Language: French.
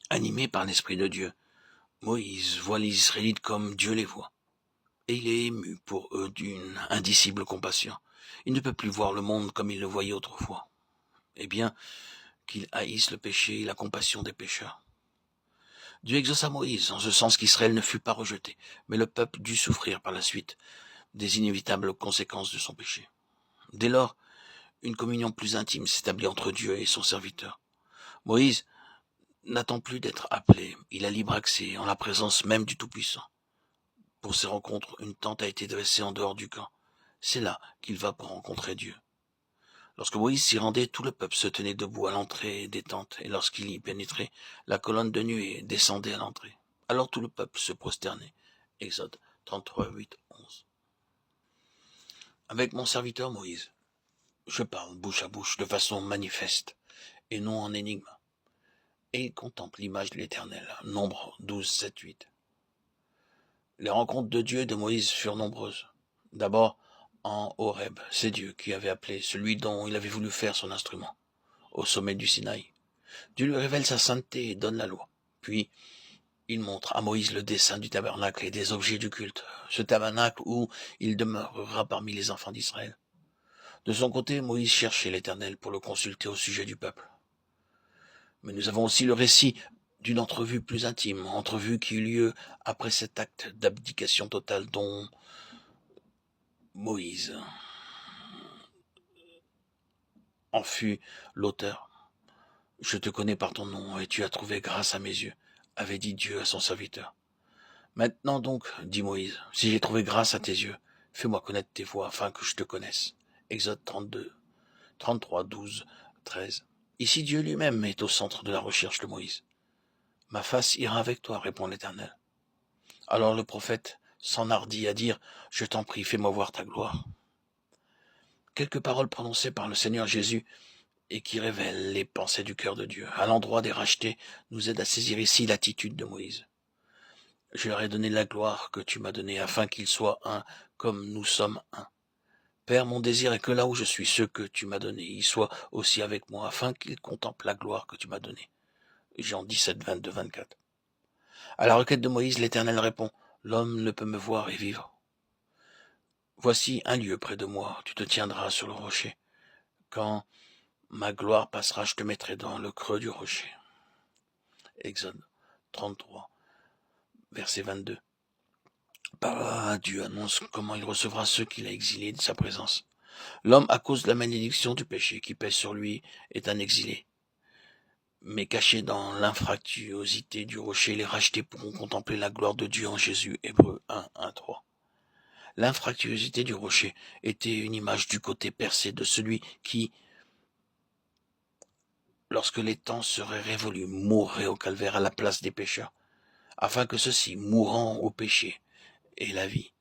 Animé par l'Esprit de Dieu, Moïse voit les Israélites comme Dieu les voit, et il est ému pour eux d'une indicible compassion. Il ne peut plus voir le monde comme il le voyait autrefois. Eh bien, qu'il haïsse le péché et la compassion des pécheurs. Dieu exauça Moïse, en ce sens qu'Israël ne fut pas rejeté, mais le peuple dut souffrir par la suite des inévitables conséquences de son péché. Dès lors, une communion plus intime s'établit entre Dieu et son serviteur. Moïse n'attend plus d'être appelé, il a libre accès en la présence même du Tout-Puissant. Pour ces rencontres, une tente a été dressée en dehors du camp. C'est là qu'il va pour rencontrer Dieu. Lorsque Moïse s'y rendait, tout le peuple se tenait debout à l'entrée des tentes, et lorsqu'il y pénétrait, la colonne de nuée descendait à l'entrée. Alors tout le peuple se prosternait. Exode 33, 8, 11. Avec mon serviteur Moïse, je parle bouche à bouche de façon manifeste, et non en énigme. Et il contemple l'image de l'Éternel. Nombre 12, 7, 8. Les rencontres de Dieu et de Moïse furent nombreuses. D'abord, en Horeb, c'est Dieu qui avait appelé celui dont il avait voulu faire son instrument, au sommet du Sinaï. Dieu lui révèle sa sainteté et donne la loi. Puis, il montre à Moïse le dessin du tabernacle et des objets du culte, ce tabernacle où il demeurera parmi les enfants d'Israël. De son côté, Moïse cherchait l'Éternel pour le consulter au sujet du peuple. Mais nous avons aussi le récit d'une entrevue plus intime, entrevue qui eut lieu après cet acte d'abdication totale dont Moïse en fut l'auteur. Je te connais par ton nom et tu as trouvé grâce à mes yeux, avait dit Dieu à son serviteur. Maintenant donc, dit Moïse, si j'ai trouvé grâce à tes yeux, fais-moi connaître tes voies afin que je te connaisse. Exode 32, 33, 12, 13. Ici Dieu lui-même est au centre de la recherche de Moïse. Ma face ira avec toi, répond l'Éternel. Alors le prophète s'enhardit à dire, je t'en prie, fais-moi voir ta gloire. Quelques paroles prononcées par le Seigneur Jésus et qui révèlent les pensées du cœur de Dieu, à l'endroit des rachetés, nous aident à saisir ici l'attitude de Moïse. Je leur ai donné la gloire que tu m'as donnée, afin qu'ils soient un, comme nous sommes un. Père, mon désir est que là où je suis, ceux que tu m'as donnés, ils soient aussi avec moi, afin qu'ils contemplent la gloire que tu m'as donnée. Jean 17, 22, 24. À la requête de Moïse, l'Éternel répond, l'homme ne peut me voir et vivre. Voici un lieu près de moi, tu te tiendras sur le rocher. Quand ma gloire passera, je te mettrai dans le creux du rocher. Exode 33, verset 22. Par là, Dieu annonce comment il recevra ceux qu'il a exilés de sa présence. L'homme, à cause de la malédiction du péché qui pèse sur lui, est un exilé. Mais caché dans l'infractuosité du rocher, les rachetés pourront contempler la gloire de Dieu en Jésus. Hébreux 1, 1, 3. L'infractuosité du rocher était une image du côté percé de celui qui, lorsque les temps seraient révolus, mourrait au calvaire à la place des pécheurs, afin que ceux-ci, mourant au péché, aient la vie.